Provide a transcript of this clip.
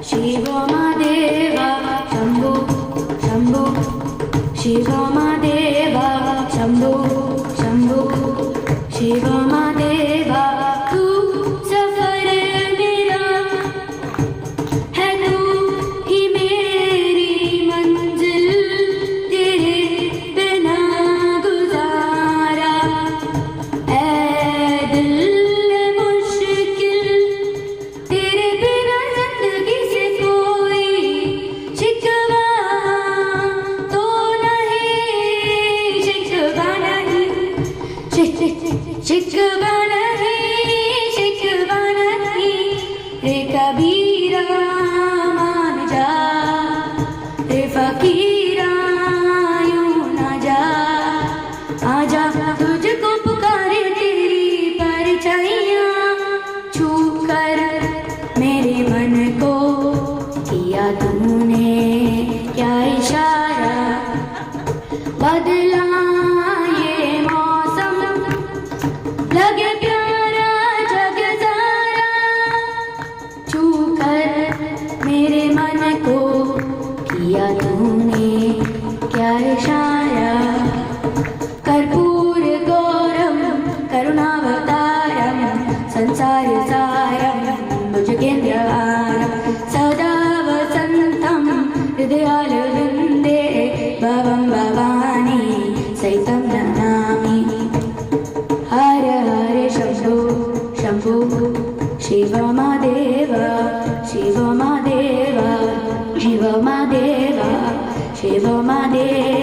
शिव महादेव शंभो शंभो शिव महादेव शंभो शंभो शिव महादेव तू सफर मेरा है, तू ही मेरी मंजिल, तेरे बिना गुजारा ऐ दिल मुश्किल, तेरे बिना जिंदगी से कोई शिकवा तो नहीं, शिकवा नहीं, शिकवा नहीं, शिकवा नहीं। रे कबीरा मान जा, रे फकीरा यूं ना जा, आजा तुझको पुकारे तेरी परछाइयाँ छू कर मेरे मन को, किया तूने क्या इशारा, बदला ये मौसम, लगे प्यारा जग सारा, छू कर मेरे मन को, किया तूने क्या इशारा। कर्पूर गौरम करुणावतारम संसार सारम भुजगेन्द्रहारम सदा वसन्तं हृदयालवृन्दे भवं भवानी सहितं नमामि। हर हर शंभो शंभो शिव महादेव, शिव महादेव, शिव महादेव, शिव महादेव।